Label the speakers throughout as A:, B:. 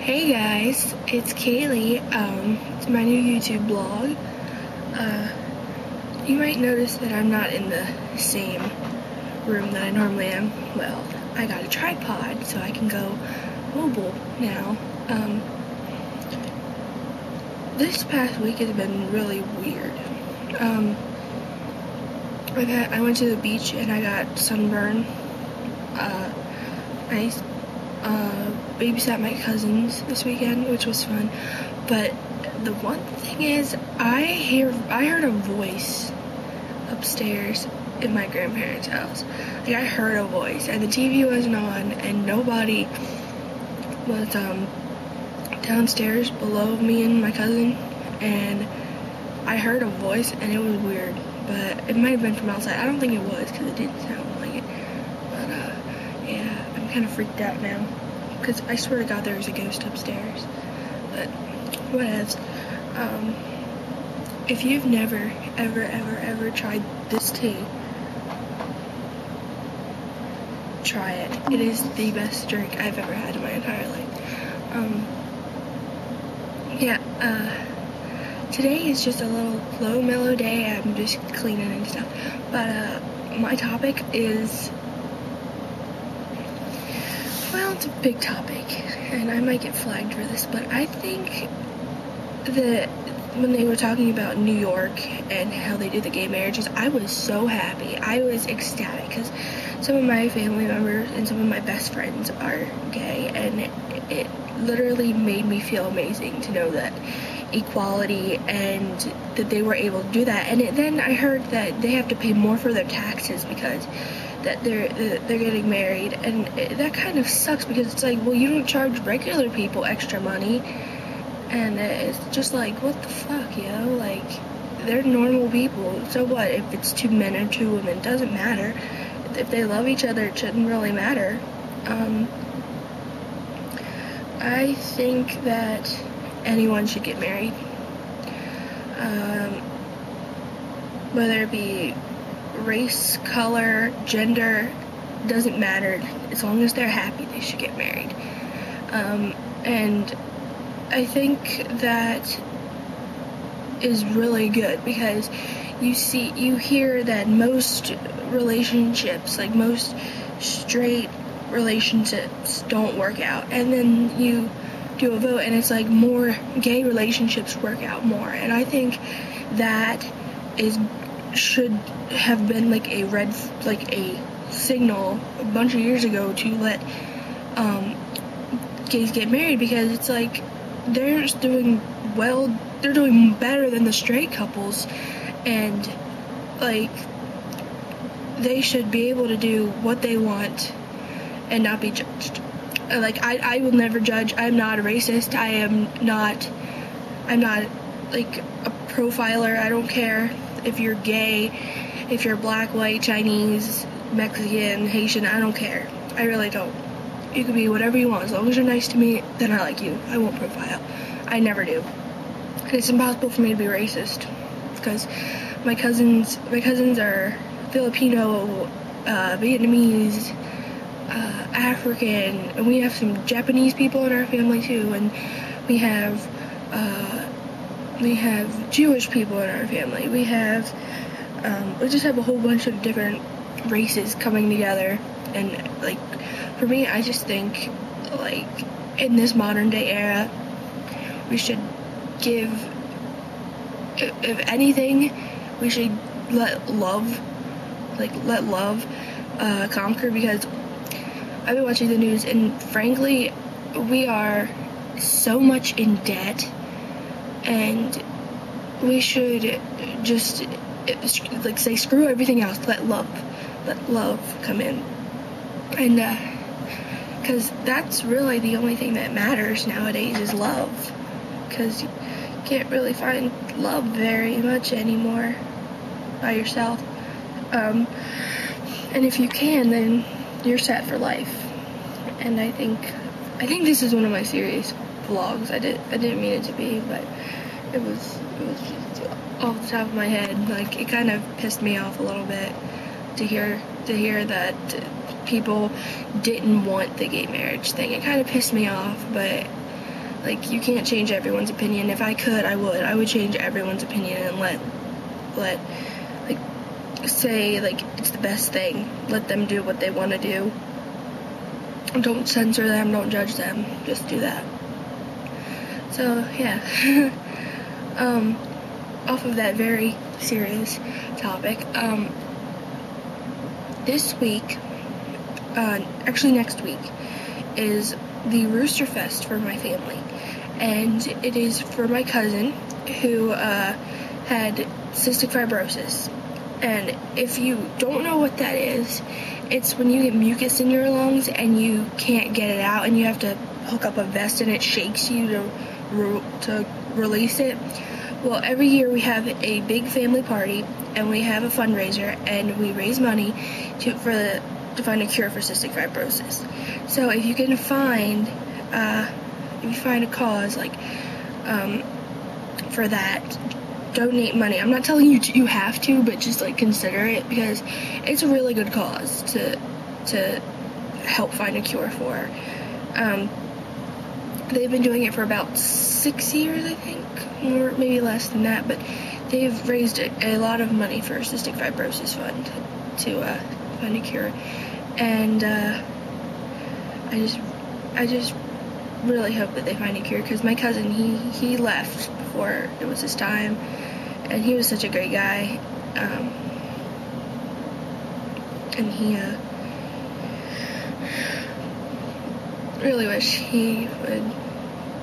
A: Hey guys, it's Kaylee. It's my new YouTube blog. You might notice that I'm not in the same room that I normally am. Well, I got a tripod so I can go mobile now. This past week has been really weird. I went to the beach and I got sunburn. I babysat my cousins this weekend, which was fun. But the one thing is, I heard a voice upstairs in my grandparents' house. Like, I heard a voice, and the TV wasn't on, and nobody was downstairs below me and my cousin, and I heard a voice, and it was weird. But it might have been from outside. I don't think it was, because it didn't sound like it. But yeah, I'm kind of freaked out now, because I swear to God there was a ghost upstairs. But whatevs. If you've never, ever tried this tea, try it. It is the best drink I've ever had in my entire life. Today is just a little low mellow day. I'm just cleaning and stuff. But my topic is, well, it's a big topic, and I might get flagged for this, but I think that when they were talking about New York and how they do the gay marriages, I was so happy. I was ecstatic, because some of my family members and some of my best friends are gay, and it literally made me feel amazing to know that equality and that they were able to do that. And then I heard that they have to pay more for their taxes because that they're getting married, and that kind of sucks, because it's like, well, you don't charge regular people extra money. And it's just like, what the fuck, yo? Like, they're normal people. So what if it's 2 men or 2 women? It doesn't matter. If they love each other, it shouldn't really matter. I think that anyone should get married. Whether it be race, color, gender, doesn't matter. As long as they're happy, they should get married. And I think that is really good, because you hear that most relationships, like most straight relationships, don't work out, and then you do a vote and it's like more gay relationships work out more. And I think that should have been like a signal a bunch of years ago to let gays get married, because it's like they're doing better than the straight couples, and like they should be able to do what they want and not be judged. Like, I will never judge. I'm not a racist. I'm not like a profiler. I don't care if you're gay, if you're black, white, Chinese, Mexican, Haitian. I don't care. I really don't. You can be whatever you want. As long as you're nice to me, then I like you. I won't profile. I never do. And it's impossible for me to be racist, because my cousins are Filipino, Vietnamese, African, and we have some Japanese people in our family too, and we have Jewish people in our family. We just have a whole bunch of different races coming together. And like, for me, I just think, like, in this modern day era, we should give, if anything, we should let love conquer, because I've been watching the news, and frankly, we are so much in debt, and we should just, like, say screw everything else, let love come in. And because that's really the only thing that matters nowadays is love, because you can't really find love very much anymore by yourself. And if you can, then you're set for life. And I think this is one of my serious vlogs. I didn't mean it to be, but it was just off the top of my head. Like, it kind of pissed me off a little bit to hear that people didn't want the gay marriage thing. It kind of pissed me off, but Like, you can't change everyone's opinion. If I could, I would. I would change everyone's opinion and let, like, say, like, it's the best thing. Let them do what they want to do. Don't censor them, don't judge them. Just do that. So, yeah. Off of that very serious topic, this week, actually next week, is the Rooster Fest for my family. And it is for my cousin who had cystic fibrosis. And if you don't know what that is, it's when you get mucus in your lungs and you can't get it out and you have to hook up a vest and it shakes you to release it. Well, every year we have a big family party and we have a fundraiser and we raise money to find a cure for cystic fibrosis. So if you can find a cause like for that, donate money. I'm not telling you you have to, but just like consider it, because it's a really good cause to help find a cure for. They've been doing it for about 6 years, I think, or maybe less than that, but they've raised a lot of money for a cystic fibrosis fund to find a cure. And I just really hope that they find a cure, because my cousin, he left before it was his time, and he was such a great guy, and he really wish he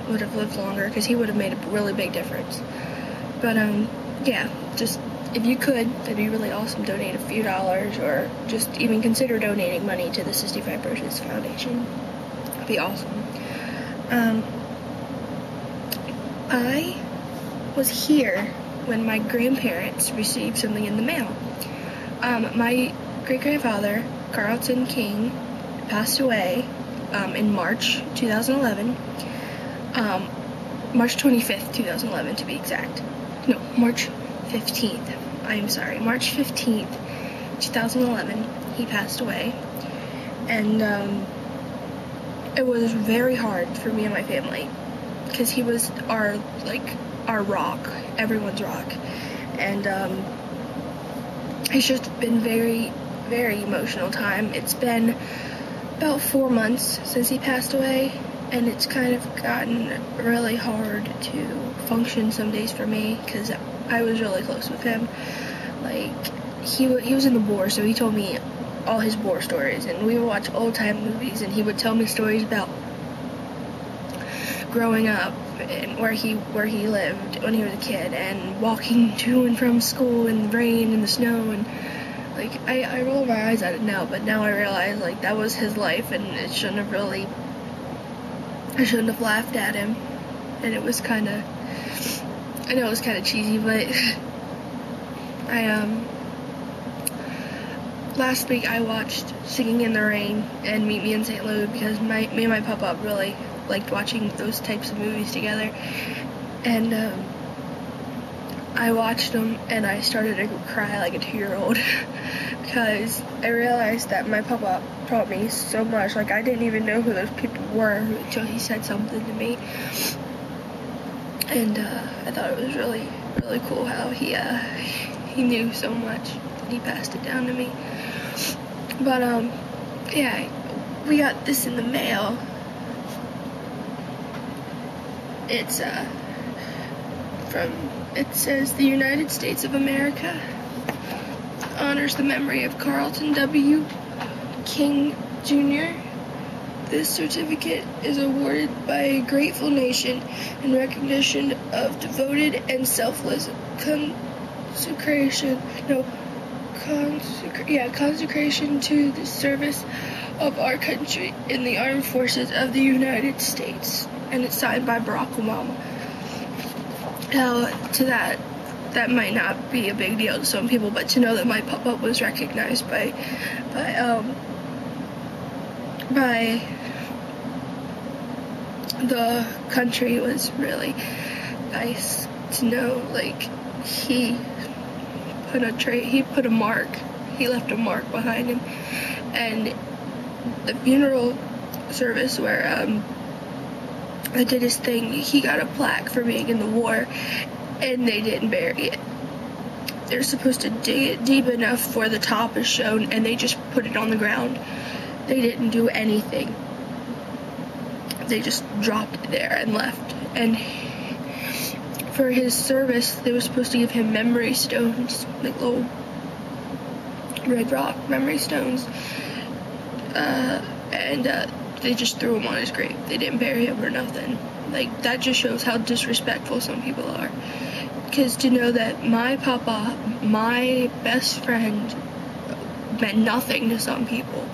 A: would have lived longer, because he would have made a really big difference. But yeah, just if you could, that'd be really awesome. Donate a few dollars, or just even consider donating money to the Cystic Fibrosis Foundation. That'd be awesome. I was here when my grandparents received something in the mail. My great-grandfather, Carlton King, passed away in March 2011. March 25th, 2011 to be exact. No, March 15th. I'm sorry. March 15th, 2011, he passed away. And it was very hard for me and my family, because he was our rock, everyone's rock. And it's just been very, very emotional time. It's been about 4 months since he passed away, and it's kind of gotten really hard to function some days for me, because I was really close with him. Like, he was in the war, so he told me all his war stories, and we would watch old-time movies, and he would tell me stories about growing up and where he lived when he was a kid, and walking to and from school in the rain and the snow. And like, I roll my eyes at it now, but now I realize, like, that was his life, and I shouldn't have laughed at him. And it was kind of, I know it was kind of cheesy, but last week I watched Singing in the Rain and Meet Me in St. Louis, because me and my papa really liked watching those types of movies together. And I watched them and I started to cry like a 2-year-old because I realized that my papa taught me so much. Like, I didn't even know who those people were until he said something to me. And I thought it was really, really cool how he knew so much, and he passed it down to me. But yeah, we got this in the mail. It's it says the United States of America honors the memory of Carlton W. King Jr. This certificate is awarded by a grateful nation in recognition of devoted and selfless consecration to the service of our country in the armed forces of the United States. And it's signed by Barack Obama. Now, to that might not be a big deal to some people, but to know that my papa was recognized by the country was really nice to know. Like, he left a mark behind him. And the funeral service where that did his thing, he got a plaque for being in the war, and they didn't bury it. They're supposed to dig it deep enough for the top is shown, and they just put it on the ground. They didn't do anything. They just dropped it there and left. And for his service, they were supposed to give him memory stones, like little red rock memory stones. And they just threw him on his grave. They didn't bury him or nothing. Like, that just shows how disrespectful some people are. Because to know that my papa, my best friend, meant nothing to some people,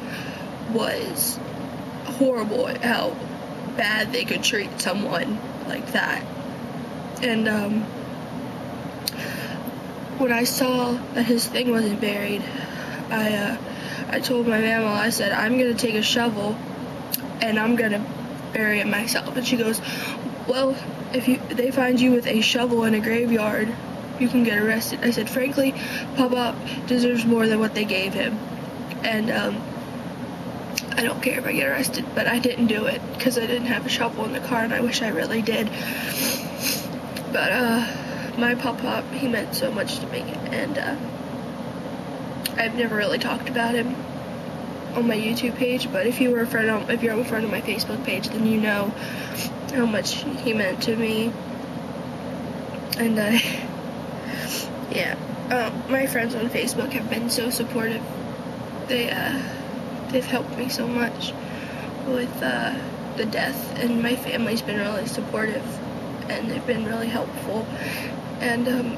A: was horrible at how bad they could treat someone like that. And when I saw that his thing wasn't buried, I told my mama, I said, I'm gonna take a shovel and I'm gonna bury it myself. And she goes, well, if they find you with a shovel in a graveyard, you can get arrested. I said, frankly, Papa deserves more than what they gave him. And I don't care if I get arrested, but I didn't do it because I didn't have a shovel in the car, and I wish I really did. But my Papa, he meant so much to me, and I've never really talked about him on my YouTube page, but if you're a friend of my Facebook page, then you know how much he meant to me. And yeah, my friends on Facebook have been so supportive. They've helped me so much with the death, and my family's been really supportive, and they've been really helpful. And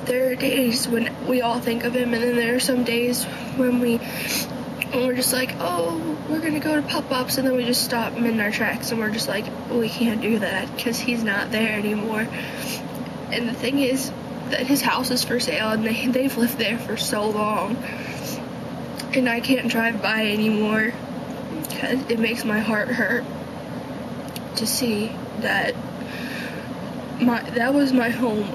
A: there are days when we all think of him, and then there are some days when we're just like, oh, we're gonna go to Pop-Ups, and then we just stop in our tracks, and we're just like, we can't do that because he's not there anymore. And the thing is that his house is for sale, and they've lived there for so long, and I can't drive by anymore because it makes my heart hurt to see that that was my home.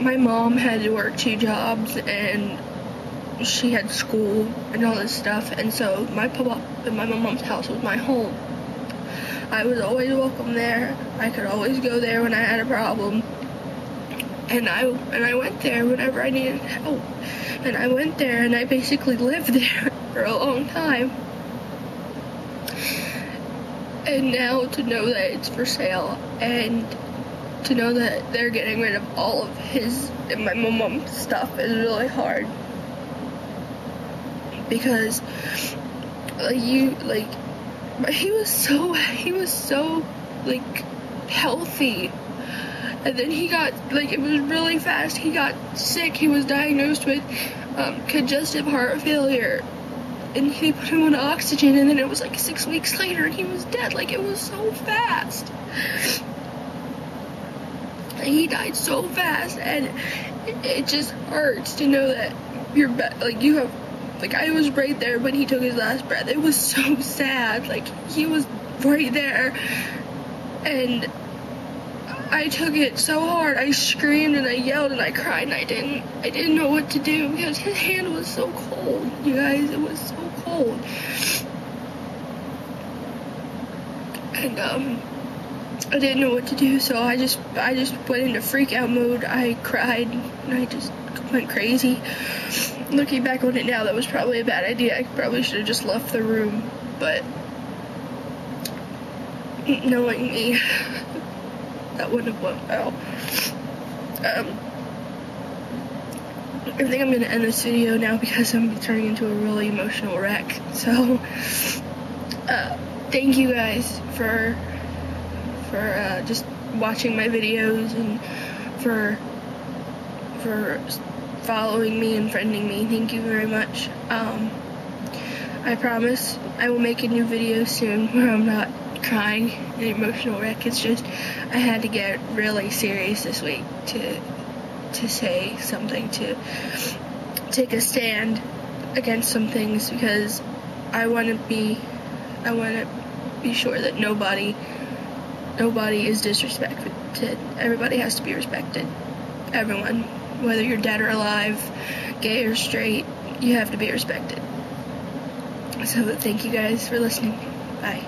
A: My mom had to work 2 jobs, and she had school and all this stuff, and so my papa and my mom's house was my home. I was always welcome there. I could always go there when I had a problem, and I went there whenever I needed help, and I went there and I basically lived there for a long time. And now to know that it's for sale, and to know that they're getting rid of all of his and my mom's stuff is really hard. Because he was so healthy, and then he got, it was really fast, he got sick. He was diagnosed with congestive heart failure, and he put him on oxygen, and then it was 6 weeks later and he was dead. It was so fast. He died so fast, and it just hurts to know that I was right there when he took his last breath. It was so sad. He was right there, and I took it so hard. I screamed and I yelled and I cried, and I didn't know what to do because his hand was so cold. You guys, it was so cold. And I didn't know what to do, so I just went into freak out mode. I cried and I just went crazy. Looking back on it now, that was probably a bad idea. I probably should have just left the room, but knowing me, that wouldn't have went well. I think I'm going to end this video now because I'm turning into a really emotional wreck. So, thank you guys for just watching my videos and for following me and friending me. Thank you very much. I promise I will make a new video soon where I'm not crying an emotional wreck. It's just I had to get really serious this week to say something, to take a stand against some things, because I want to be sure that nobody is disrespected. Everybody has to be respected. Everyone, whether you're dead or alive, gay or straight, you have to be respected. So thank you guys for listening. Bye.